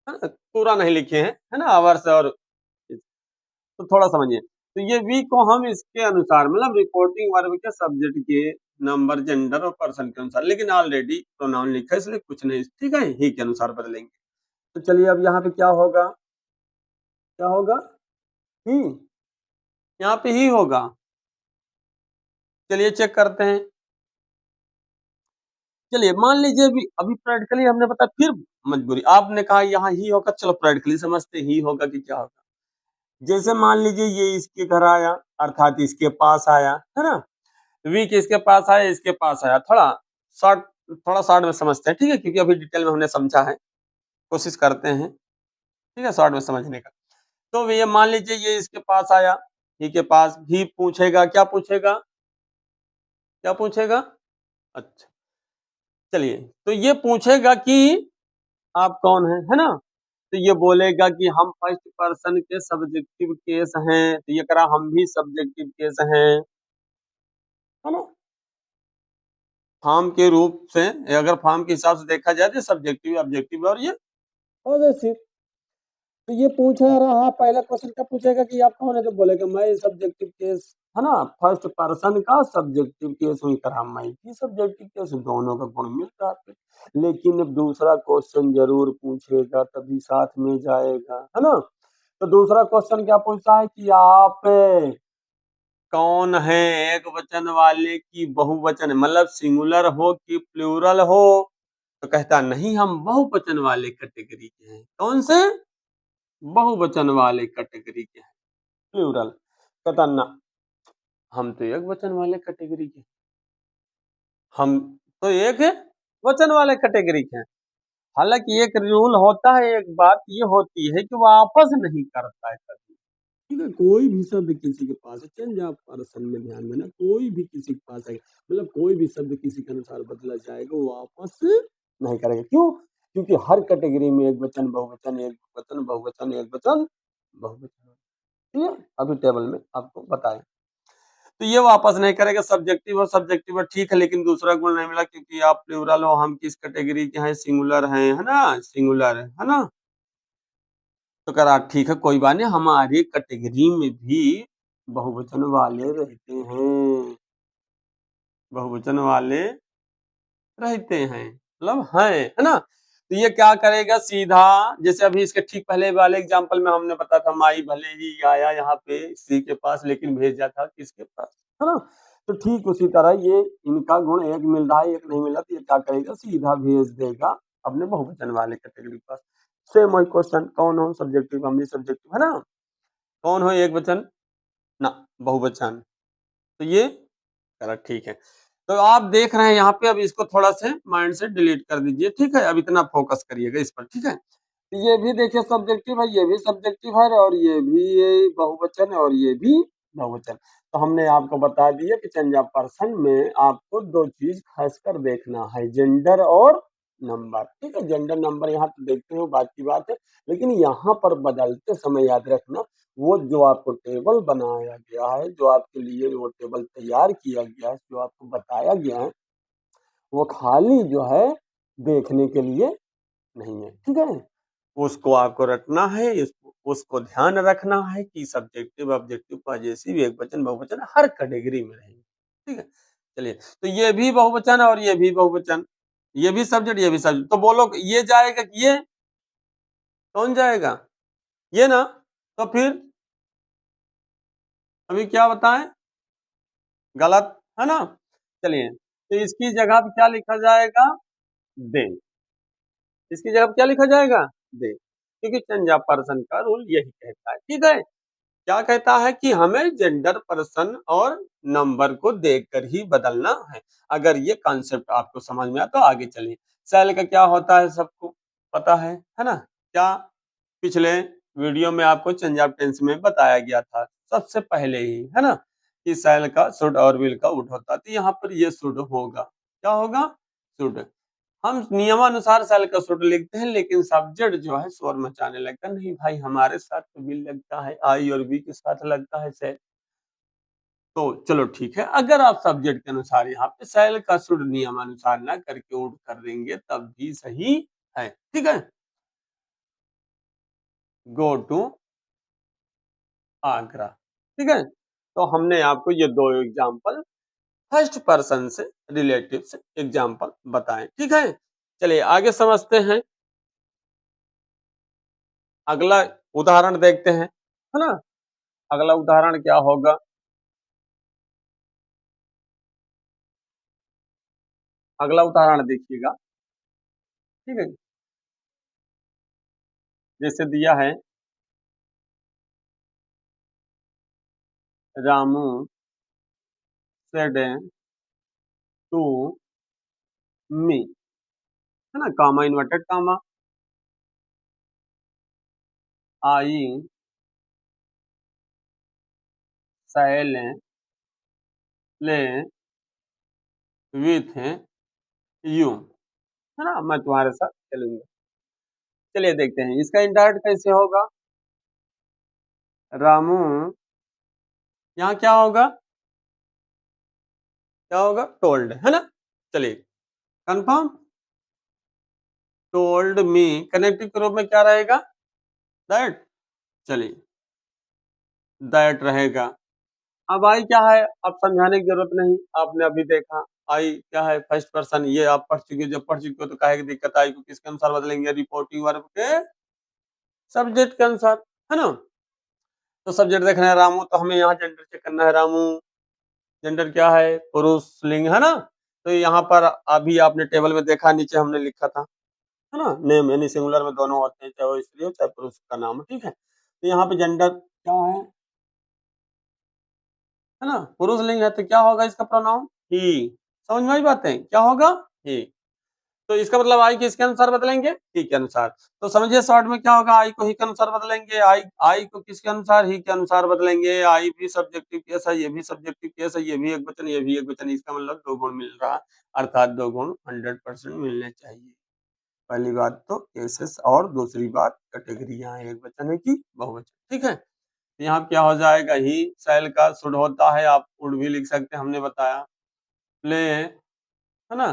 है ना, पूरा नहीं लिखे हैं, है ना, आवर्स और, तो थोड़ा समझिए, तो ये वी को हम इसके अनुसार मतलब रिपोर्टिंग वर्ब के सब्जेक्ट के नंबर, जेंडर और पर्सन के अनुसार, लेकिन ऑलरेडी प्रोनाउन लिखा है इसलिए कुछ नहीं, ठीक है, ही के अनुसार बदलेंगे। तो चलिए अब यहाँ पे क्या होगा, क्या होगा, ही, यहाँ पे ही होगा। चलिए चेक करते हैं, चलिए मान लीजिए अभी प्रैक्टिकली हमने बताया, फिर मजबूरी आपने कहा यहाँ ही होगा, चलो प्रैक्टिकली समझते ही होगा कि क्या होगा। जैसे मान लीजिए ये इसके घर आया, अर्थात इसके पास आया, है ना, वी के इसके पास आया, इसके पास आया, शॉर्ट थोड़ा शॉर्ट में समझते हैं, ठीक है, क्योंकि अभी डिटेल में हमने समझा है, कोशिश करते हैं, ठीक है, शॉर्ट में समझने का। तो ये मान लीजिए ये इसके पास आया, ही के पास, ही पूछेगा, क्या पूछेगा, क्या पूछेगा, अच्छा, चलिए, तो ये पूछेगा कि आप कौन है ना, तो ये बोलेगा कि हम फर्स्ट पर्सन के सब्जेक्टिव केस हैं, तो ये करा हम भी सब्जेक्टिव केस हैं, है ना, फॉर्म के रूप से, अगर फॉर्म के हिसाब से देखा जाए तो सब्जेक्टिव ऑब्जेक्टिव और ये पॉजेसिव। तो ये पूछ रहा, पहला क्वेश्चन क्या पूछेगा कि आप कौन है, तो बोलेगा मैं सब्जेक्टिव केस, है ना, फर्स्ट पर्सन का सब्जेक्टिव केस हुई करा, मैं भी सब्जेक्टिव केस, दोनों का गुण मिल रहा है। लेकिन अब दूसरा क्वेश्चन जरूर पूछेगा तभी साथ में जाएगा, है ना। तो दूसरा क्वेश्चन क्या पूछता है कि आप कौन है, एक वचन वाले की बहुवचन मतलब सिंगुलर हो कि प्लूरल हो, तो कहता नहीं हम बहुवचन वाले कैटेगरी के हैं, कौन से, बहुवचन वाले कैटेगरी के हैं, प्लूरल। कहता ना, हम तो एक वचन वाले कैटेगरी के, हम तो एक वचन वाले कैटेगरी के हैं। हालांकि एक रूल होता है, एक बात ये होती है कि वापस नहीं करता है कभी। ठीक है, कोई भी शब्द किसी के पास है, चेंज ऑफ पर्सन में ध्यान देना, कोई भी किसी के पास है, मतलब कोई भी शब्द किसी के अनुसार बदला जाएगा, वो वापस नहीं करेगा। क्यों? क्योंकि हर कैटेगरी में एक वचन बहुवचन, एक वचन बहुवचन, एक वचन बहुवचन। ठीक है, अभी टेबल में आपको बताया। तो ये वापस नहीं करेगा। सब्जेक्टिव और सब्जेक्टिव ठीक है, लेकिन दूसरा गुण नहीं मिला, क्योंकि आप प्लूरल हो, हम किस कैटेगरी के हैं, सिंगुलर हैं, है ना, सिंगुलर है ना। तो करा ठीक है, कोई बात नहीं, हमारी कैटेगरी में भी बहुवचन वाले रहते हैं, बहुवचन वाले रहते हैं, मतलब है ना। तो ये क्या करेगा सीधा, जैसे अभी इसके ठीक पहले वाले एग्जांपल में हमने बताया था, माई भले ही आया यहाँ पे सी के पास, लेकिन भेजा था किसके पास, है ना। तो ठीक उसी तरह ये इनका गुण एक मिल रहा है, एक नहीं मिला, तो ये क्या करेगा, सीधा भेज देगा अपने बहुवचन वाले कैटेगरी के पास। सेम वही क्वेश्चन, कौन हो सब्जेक्टिव, हम भी सब्जेक्टिव है ना, कौन हो एक वचन ना बहुवचन, तो ये करा ठीक है। तो आप देख रहे हैं यहाँ पे, अब इसको थोड़ा से माइंड से डिलीट कर दीजिए, ठीक है, अब इतना फोकस करिएगा इस पर, ठीक है। तो ये भी देखिए सब्जेक्टिव है, ये भी सब्जेक्टिव है, और ये भी ये बहुवचन है, और ये भी बहुवचन। तो हमने आपको बता दिया कि चेंज ऑफ पर्सन में आपको दो चीज खासकर देखना है, जेंडर और नंबर। ठीक है, जेंडर नंबर यहाँ तो देखते हो, बात की बात है, लेकिन यहाँ पर बदलते समय याद रखना, वो जो आपको टेबल बनाया गया है, जो आपके लिए वो टेबल तैयार किया गया है, जो आपको बताया गया है, वो खाली जो है देखने के लिए नहीं है। ठीक है, उसको आपको रटना है, उसको ध्यान रखना है कि सब्जेक्टिव ऑब्जेक्टिव पॉजेसिव एक वचन बहुवचन हर कैटेगरी में रहेंगे। ठीक है, चलिए, तो ये भी बहुवचन और ये भी बहुवचन, ये भी सब्जेक्ट, ये भी सब्जेक्ट, तो बोलो ये जाएगा कि ये, कौन जाएगा, ये ना। तो फिर अभी क्या बताएं, गलत है ना। चलिए, तो इसकी जगह पे क्या लिखा जाएगा, दे। इसकी जगह पे क्या लिखा जाएगा, दे, क्योंकि चेंज ऑफ पर्सन का रूल यही कहता है। ठीक है, क्या कहता है कि हमें जेंडर पर्सन और नंबर को देखकर ही बदलना है। अगर ये कॉन्सेप्ट आपको समझ में आया तो आगे चलिए। सेल का क्या होता है सबको पता है ना। क्या पिछले वीडियो में आपको चेंज ऑफ टेंस में बताया गया था सबसे पहले ही, है ना, कि सेल का शुड और विल का वुड होता है, तो यहाँ पर ये शुड होगा, क्या होगा, शुड। हम नियमानुसार सेल का शुड लिखते हैं, लेकिन सब्जेक्ट जो है शोर मचाने लगता है, नहीं भाई हमारे साथ तो विल लगता है, आई और बी के साथ लगता है सेल। तो चलो ठीक है, अगर आप सब्जेक्ट के अनुसार यहाँ पे सेल का शुड नियमानुसार ना करके वुड कर देंगे तब भी सही है। ठीक है, गो टू आगरा। ठीक है, तो हमने आपको ये दो एग्जाम्पल फर्स्ट पर्सन से रिलेटिव से एग्जाम्पल बताएं। ठीक है, चलिए आगे समझते हैं, अगला उदाहरण देखते हैं, है ना। अगला उदाहरण क्या होगा, अगला उदाहरण देखिएगा। ठीक है, जैसे दिया है, रामू सेड टू मी, है ना, कामा इन्वर्टेड कामा, आई साइलेंट ले विथ यू, है ना, मैं तुम्हारे साथ चलूंगा। चलिए देखते हैं इसका इंडायरेक्ट कैसे होगा। रामू, यहाँ क्या होगा, क्या होगा, टोल्ड, है ना। चलिए कंफर्म, टोल्ड मी, कनेक्टिव के रूप में क्या रहेगा, दैट। चलिए दैट रहेगा। अब आई क्या है, अब समझाने की जरूरत नहीं, आपने अभी देखा। आई क्या है, फर्स्ट पर्सन, ये आप पढ़ चुके हो, जब पढ़ चुके हो तो काहे की दिक्कत, आई को किसके अनुसार बदलेंगे, रिपोर्टिंग वर्ब के सब्जेक्ट के अनुसार, है ना। तो सब्जेक्ट देखना है रामू, तो हमें यहाँ जेंडर चेक करना है, रामू जेंडर क्या है, पुरुष लिंग, है ना। तो यहाँ पर अभी आपने टेबल में देखा, नीचे हमने लिखा था, है ना, नेम यानी सिंगुलर में दोनों होते हैं, चाहे वो स्त्री हो चाहे पुरुष का नाम हो, ठीक है। तो यहाँ पे जेंडर क्या है ना, पुरुष लिंग है तो क्या होगा इसका प्रोनाउन ही। समझ में आई बातें, क्या होगा ही। तो इसका मतलब आई किसके अनुसार बदलेंगे, ही के अनुसार। तो समझिए शॉर्ट में क्या होगा, आई को ही के अनुसार बदलेंगे, आई आई को किसके अनुसार, ही के अनुसार बदलेंगे। आई भी सब्जेक्टिव केस है, ये भी सब्जेक्टिव केस है, ये भी एक वचन, ये भी एक वचन, इसका मतलब 2 गुण मिल रहा, अर्थात 2 गुण 100% मिलने चाहिए। पहली बात तो केसेस, और दूसरी बात कैटेगरी, यहाँ एक वचन है कि बहुवचन, ठीक है। यहाँ क्या हो जाएगा, ही शैल का शुड होता है, आप वुड भी लिख सकते हैं, हमने बताया। प्ले है ना,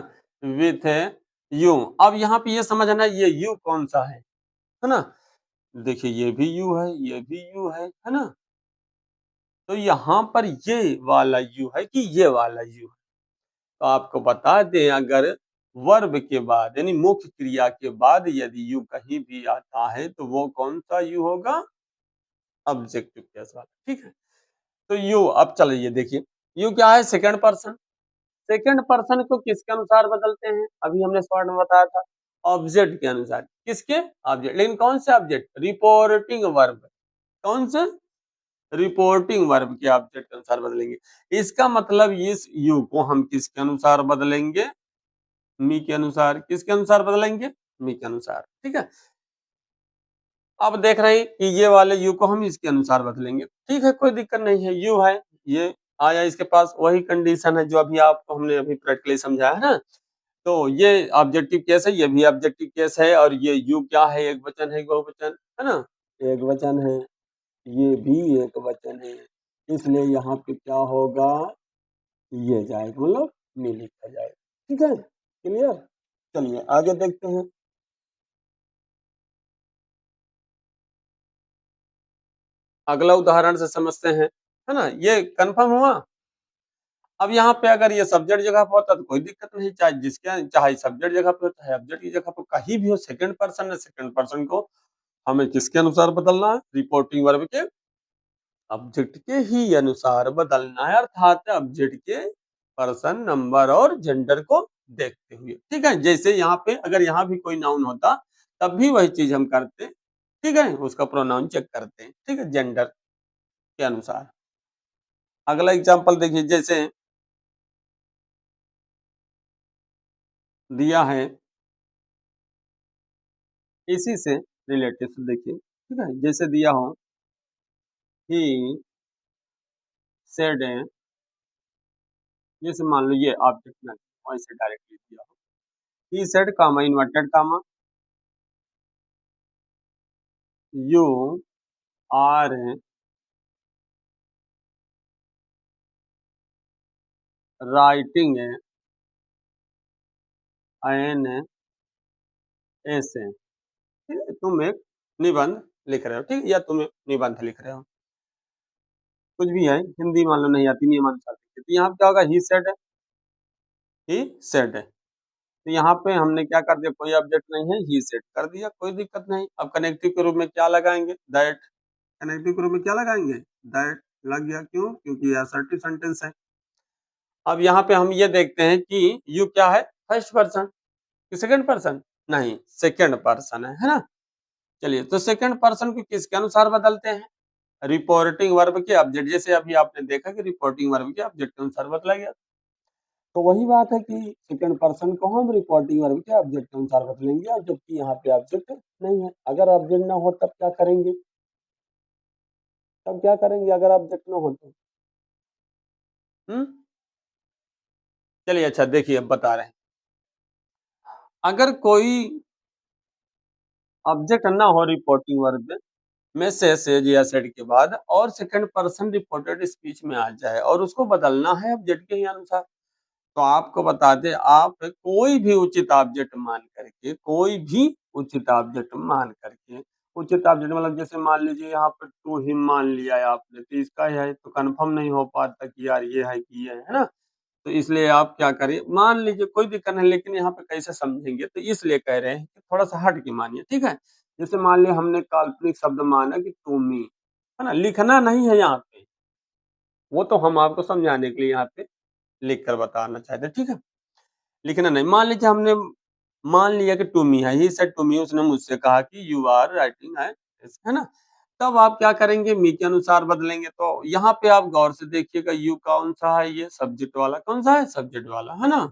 विथ यू। अब यहाँ पे ये समझना ये यू कौन सा है ना। देखिए ये भी यू है, ये भी यू है ना। तो यहाँ पर ये वाला यू है कि ये वाला यू है। तो आपको बता दें, अगर वर्ब के बाद यानी मुख्य क्रिया के बाद यदि यू कहीं भी आता है तो वो कौन सा यू होगा, ऑब्जेक्टिव केस वाला, ठीक है। तो यू, अब चलिए देखिए, यू क्या है, सेकंड पर्सन। सेकंड पर्सन को किसके अनुसार बदलते हैं, अभी हमने शॉर्ट में बताया था, ऑब्जेक्ट के अनुसार। किसके, ऑब्जेक्ट, लेकिन कौन से ऑब्जेक्ट, रिपोर्टिंग वर्ब। कौन से, रिपोर्टिंग वर्ब के ऑब्जेक्ट के अनुसार बदलेंगे। इसका मतलब इस यू को हम किसके अनुसार बदलेंगे, मी के अनुसार। किसके अनुसार बदलेंगे, मी के अनुसार, ठीक है। अब देख रहे हैं कि ये वाले यू को हम इसके अनुसार बदलेंगे, ठीक है, कोई दिक्कत नहीं है। यू है, ये आया इसके पास, वही कंडीशन है जो अभी आपको हमने अभी प्रैक्टिकली समझाया है ना। तो ये ऑब्जेक्टिव केस है, ये भी ऑब्जेक्टिव केस है, और ये यू क्या है, एक वचन है, बहुवचन है ना, एक वचन है, ये भी एक वचन है। इसलिए यहाँ पे क्या होगा, ये जाएगा, मतलब नहीं लिखा जाएगा, ठीक है, क्लियर। चलिए आगे देखते हैं। अगला उदाहरण से समझते हैं, है ना, ये कंफर्म हुआ। अब यहाँ पे अगर ये सब्जेक्ट जगह पे होता तो कोई दिक्कत नहीं, चाहे जिसके, चाहे सब्जेक्ट जगह पे हो चाहे ऑब्जेक्ट की जगह पे, कहीं भी हो सेकंड पर्सन है, सेकंड पर्सन को हमें किसके अनुसार बदलना है, रिपोर्टिंग वर्ब के ऑब्जेक्ट के ही अनुसार बदलना है, अर्थात ऑब्जेक्ट के पर्सन, नंबर और जेंडर को देखते हुए, ठीक है। जैसे यहाँ पे अगर यहाँ भी कोई नाउन होता तब भी वही चीज हम करते, ठीक है, उसका प्रोनाउन चेक करते हैं, ठीक है, जेंडर के अनुसार। अगला एग्जांपल देखिए, जैसे दिया है, इसी से रिलेटेड देखिए, ठीक है, जैसे दिया हो, ही सेड, जैसे मान लो ये ऑब्जेक्ट ना वैसे डायरेक्टली दिया हो, he said comma inverted comma, you are writing an ऐसे, ठीक है, तुम एक निबंध लिख रहे हो, ठीक, या तुम निबंध लिख रहे हो, कुछ भी है, हिंदी मान लो नहीं आती, नियमानुसार लिखिए। तो यहाँ पे क्या होगा, ही सेड है, ही सेड है। तो यहाँ पे हमने क्या कर दिया, कोई ऑब्जेक्ट नहीं है, ही सेड कर दिया, कोई दिक्कत नहीं। अब कनेक्टिव के रूप में क्या लगाएंगे, दैट। कनेक्टिव के रूप में क्या लगाएंगे, दैट लग गया, क्यों, क्योंकि ये असर्टिव सेंटेंस है। अब यहाँ पे हम ये देखते हैं कि यू क्या है, फर्स्ट पर्सन कि सेकंड पर्सन, नहीं सेकंड पर्सन है ना। चलिए, तो सेकंड पर्सन को किसके अनुसार बदलते हैं, रिपोर्टिंग वर्ब के ऑब्जेक्ट, जैसे अभी आपने देखा कि रिपोर्टिंग वर्ब के ऑब्जेक्ट के अनुसार बदला गया। तो वही बात है कि सेकंड पर्सन को हम रिपोर्टिंग वर्ब के ऑब्जेक्ट के अनुसार बदलेंगे, और जबकि यहाँ पे ऑब्जेक्ट नहीं है। अगर ऑब्जेक्ट ना हो तब क्या करेंगे, तब क्या करेंगे अगर ऑब्जेक्ट ना हो तो, हम्म। चलिए अच्छा देखिए, अब बता रहे हैं, अगर कोई ऑब्जेक्ट ना हो रिपोर्टिंग वर्ब में से या सेड के बाद, और सेकंड पर्सन रिपोर्टेड स्पीच में आ जाए और उसको बदलना है ऑब्जेक्ट के ही अनुसार, तो आपको बता दें, आप कोई भी उचित ऑब्जेक्ट मान करके, कोई भी उचित ऑब्जेक्ट मान करके, उचित ऑब्जेक्ट मतलब जैसे मान लीजिए यहाँ पर टू हिम मान लिया है आपने, तो इसका है तो कंफर्म नहीं हो पाता कि यार ये है कि ये है ना। तो इसलिए आप क्या करिए, मान लीजिए कोई दिक्कत नहीं, लेकिन यहाँ पे कैसे समझेंगे, तो इसलिए कह रहे हैं कि थोड़ा सा हट के मानिए, ठीक है। जैसे मान लिया हमने काल्पनिक शब्द माना कि टू मी, है ना, लिखना नहीं है यहाँ पे, वो तो हम आपको समझाने के लिए यहाँ पे लिख कर बताना चाहते हैं, ठीक है, लिखना नहीं। मान लीजिए हमने मान लिया कि टू मी है, ही सेड टू मी, उसने मुझसे कहा कि यू आर राइटिंग है ना। तब आप क्या करेंगे, मी के अनुसार बदलेंगे। तो यहाँ पे आप गौर से देखिएगा, यू कौन सा है, ये सब्जेक्ट वाला, कौन सा है, सब्जेक्ट वाला, है ना।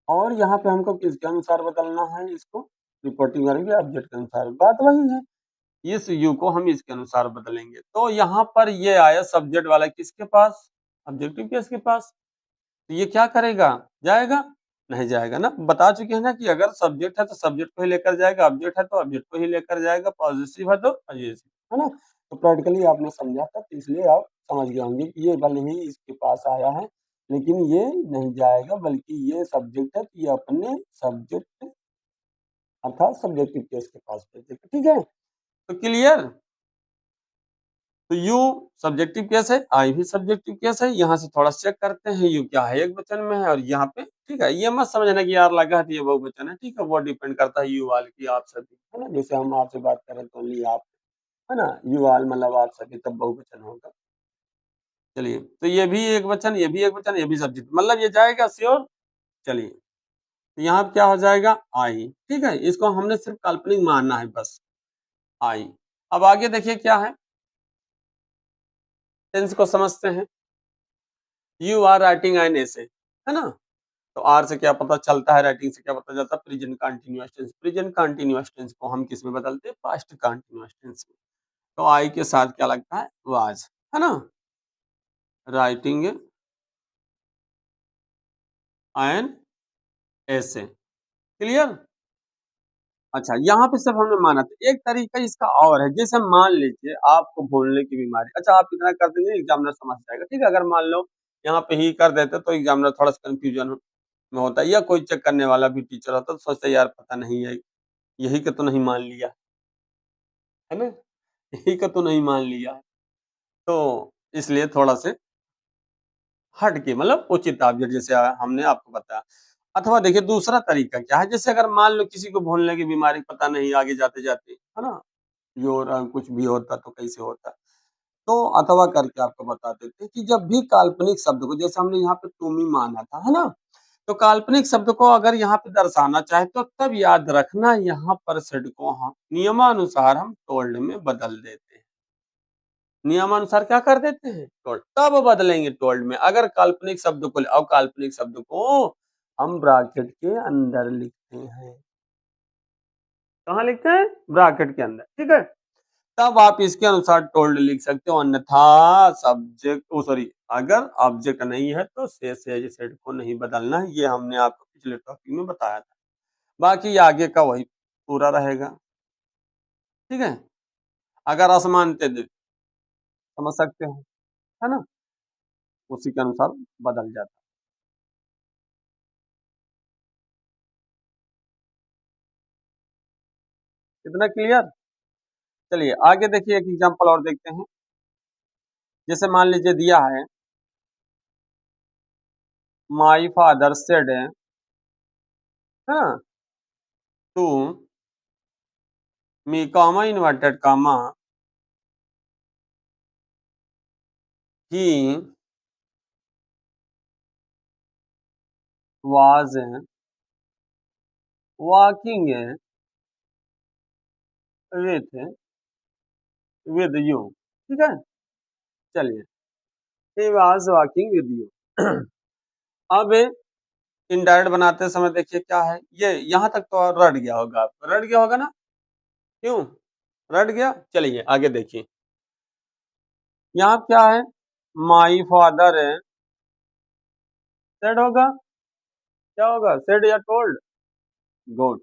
और यहाँ पे हमको किसके अनुसार बदलना है, इसको रिपोर्टिंग वर्ब या ऑब्जेक्ट के अनुसार, बात वही है। इस यू को हम इसके अनुसार बदलेंगे। तो यहाँ पर ये आया सब्जेक्ट वाला किसके पास, ऑब्जेक्टिव केस के पास। तो ये क्या करेगा, जाएगा, नहीं जाएगा ना। बता चुके हैं ना कि अगर सब्जेक्ट है तो सब्जेक्ट को ही लेकर जाएगा, ऑब्जेक्ट है तो ऑब्जेक्ट को ही लेकर जाएगा, पॉजिटिव है तो पॉजिटिव, है ना। तो प्रैक्टिकली आपने समझा था, तो इसलिए आप समझ गए होंगे कि ये भले ही इसके पास आया है, लेकिन ये नहीं जाएगा, बल्कि ये सब्जेक्ट है, तो ये अपने सब्जेक्ट अर्थात सब्जेक्टिव केस के पास भेजेगा। ठीक है, तो क्लियर। तो यू सब्जेक्टिव केस है, आई भी सब्जेक्टिव केस है। यहाँ से थोड़ा चेक करते हैं, यू क्या है, एक वचन में है, और यहाँ पे ठीक है। ये मत समझना कि यार लगा है ये बहुवचन है, ठीक है, वो डिपेंड करता है यू वाल की, आप सभी, है ना। जैसे हम आपसे बात करें तो ओनली आप, है ना, यू वाल मतलब आप सभी, तब बहुवचन होगा। चलिए, तो ये भी एक वचन, ये भी एक वचन, ये भी सब्जेक्ट, मतलब ये जाएगा श्योर। चलिए, तो यहाँ पे क्या हो जाएगा, आई, ठीक है। इसको हमने सिर्फ काल्पनिक मानना है बस, आई। अब आगे देखिए क्या है, टेंस को समझते हैं। यू आर राइटिंग एन ऐसे, है ना। तो आर से क्या पता चलता है, राइटिंग से क्या पता चलता है, present continuous tense. Present continuous tense को हम किस में बदलते हैं, पास्ट कंटीन्यूअस टेंस में। तो आई के साथ क्या लगता है, वाज, है ना, राइटिंग एन ऐसे, क्लियर। अच्छा, यहाँ पे सब हमने माना था। एक तरीका इसका और है, जैसे मान लीजिए आपको भूलने की बीमारी, अच्छा आप इतना कर देंगे एग्जामिनर समझ जाएगा, ठीक है। अगर मान लो यहाँ पे ही कर देते तो एग्जामिनर थोड़ा सा कंफ्यूजन में होता है, या कोई चेक करने वाला भी टीचर होता तो सोचता यार पता नहीं है, यही का तो नहीं मान लिया, है ना, यही का तो नहीं मान लिया। तो इसलिए थोड़ा से हट के, मतलब उचित ऑब्जेक्ट, जैसे हमने आपको बताया। अथवा देखिए दूसरा तरीका क्या है, जैसे अगर मान लो किसी को भूलने की बीमारी, पता नहीं आगे जाते जाते, है ना, जो कुछ भी होता तो कैसे होता। तो अथवा करके आपको बता देते कि जब भी काल्पनिक शब्द को, जैसे हमने यहाँ पे टूमी माना था, है ना, तो काल्पनिक शब्द को अगर यहाँ पे दर्शाना चाहे तो तब याद रखना, यहाँ पर सेड को हम नियमानुसार हम टोल्ड में बदल देते हैं। नियमानुसार क्या कर देते हैं, टोल्ड, तब बदलेंगे टोल्ड में, अगर काल्पनिक शब्द को, और काल्पनिक शब्द को हम ब्रैकेट के अंदर लिखते हैं। कहाँ लिखते हैं, ब्रैकेट के अंदर, ठीक है। तब आप इसके अनुसार टोल्ड लिख सकते हो, अन्यथा सब्जेक्ट, ओ सॉरी, अगर ऑब्जेक्ट नहीं है तो से सेड को नहीं बदलना है। ये हमने आपको पिछले टॉपिक में बताया था। बाकी आगे का वही पूरा रहेगा, ठीक है। अगर असमानते समझ सकते हो, है ना, उसी के अनुसार बदल जाता है। इतना क्लियर। चलिए आगे देखिए, एक एग्जांपल और देखते हैं। जैसे मान लीजिए दिया है, माई फादर सेड, है ना, to me comma inverted comma he was walking with you, ठीक है। चलिए, he was walking with you. अब इनडायरेक्ट बनाते समय देखिए क्या है, ये यहाँ तक तो रट गया होगा, आपको रट गया होगा ना, क्यों रट गया। चलिए आगे देखिए, यहाँ क्या है, माई फादर है, सेड होगा, क्या होगा, सेड या टोल्ड, गुड,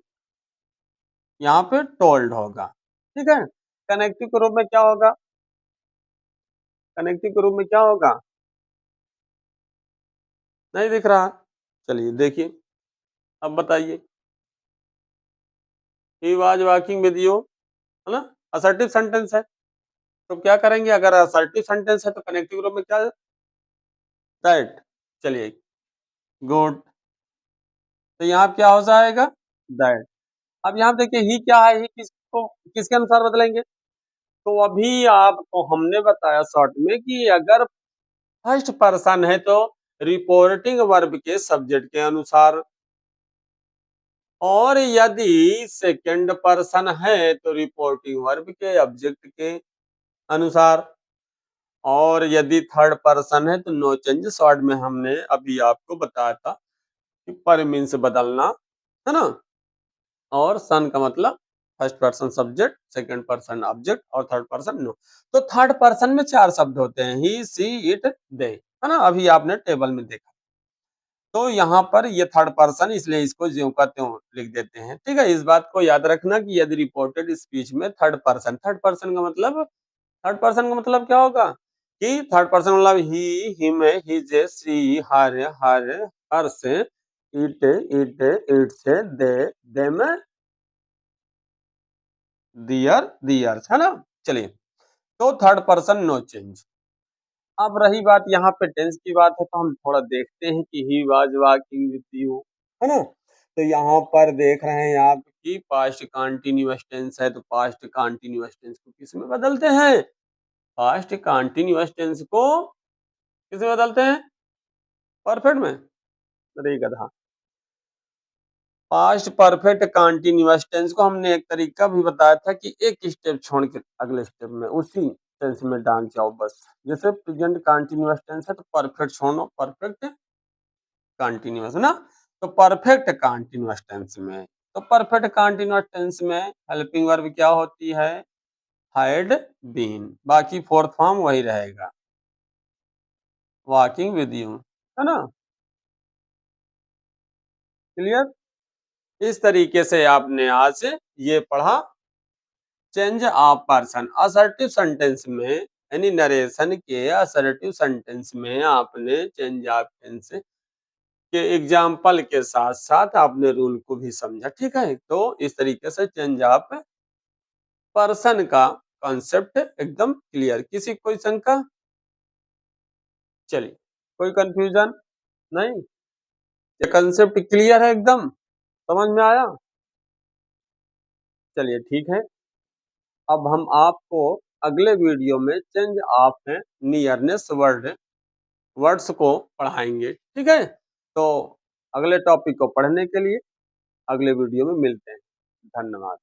यहाँ पे टोल्ड होगा, ठीक है। कनेक्टिव के रूप में क्या होगा, कनेक्टिव के रूप में क्या होगा, नहीं दिख रहा। चलिए देखिए, अब बताइए, ही वाज वॉकिंग विद यू, है ना, असर्टिव सेंटेंस है। तो क्या करेंगे, अगर असर्टिव सेंटेंस है तो कनेक्टिव रूप में क्या, दैट। चलिए, गुड, तो यहाँ क्या हो जाएगा, दैट। अब यहाँ देखिए ही क्या है, ही किसको, किसके अनुसार बदलेंगे। तो अभी आपको हमने बताया शॉर्ट में कि अगर फर्स्ट पर्सन है तो रिपोर्टिंग वर्ब के सब्जेक्ट के अनुसार, और यदि सेकंड पर्सन है तो रिपोर्टिंग वर्ब के ऑब्जेक्ट के अनुसार, और यदि थर्ड पर्सन है तो नो चेंज। शॉर्ट में हमने अभी आपको बताया था कि पर मीन्स बदलना, है ना। और सन का मतलब first person subject, second person object और थर्ड पर्सन नो। तो थर्ड पर्सन में चार शब्द होते हैं, ही, सी, इट, दे, है ना। अभी आपने टेबल में देखा। तो यहाँ पर ये थर्ड पर्सन, इसलिए इसको ज्यों का त्यों लिख देते हैं। ठीक है, इस बात को याद रखना कि यदि रिपोर्टेड स्पीच में थर्ड पर्सन का मतलब, थर्ड पर्सन का मतलब क्या होगा कि थर्ड पर्सन मतलब he, him, his, she, hers, it, its, they, them, theirs, है ना। चलिए, तो थर्ड पर्सन नो चेंज। अब रही बात यहाँ पे टेंस की बात है, तो हम थोड़ा देखते हैं कि ही वाज वॉकिंग विथ यू, है ना। तो यहाँ पर देख रहे हैं आप कि पास्ट कंटीन्यूअस टेंस है, तो पास्ट कंटीन्यूअस टेंस को किस में बदलते हैं? पास्ट कंटीन्यूअस टेंस को किस में बदलते हैं? परफेक्ट में। अरे गधा, पास्ट परफेक्ट कंटीन्यूअस टेंस को हमने एक तरीका भी बताया था कि एक स्टेप छोड़ के अगले स्टेप में उसी टेंस में डाल जाओ बस। जैसे प्रेजेंट कंटीन्यूअस टेंस है तो परफेक्ट छोड़ो, परफेक्ट कंटीन्यूअस, है ना। तो परफेक्ट कंटीन्यूअस टेंस में, तो परफेक्ट कंटीन्यूअस टेंस में हेल्पिंग वर्ब क्या होती है? Had been. बाकी फोर्थ फॉर्म वही रहेगा, वॉकिंग विद यू, है ना। क्लियर? इस तरीके से आपने आज ये पढ़ा, change of person. Assertive sentence में यानी नरेशन के असर्टिव सेंटेंस में आपने चेंज ऑफ टेंस के एग्जाम्पल के साथ साथ आपने रूल को भी समझा। ठीक है, तो इस तरीके से चेंज ऑफ पर्सन का कॉन्सेप्ट एकदम क्लियर। किसी कोई शंका? चलिए, कोई कंफ्यूजन नहीं, ये कॉन्सेप्ट क्लियर है एकदम, समझ में आया? चलिए ठीक है, अब हम आपको अगले वीडियो में चेंज ऑफ नियरनेस वर्ड्स को पढ़ाएंगे। ठीक है, तो अगले टॉपिक को पढ़ने के लिए अगले वीडियो में मिलते हैं। धन्यवाद।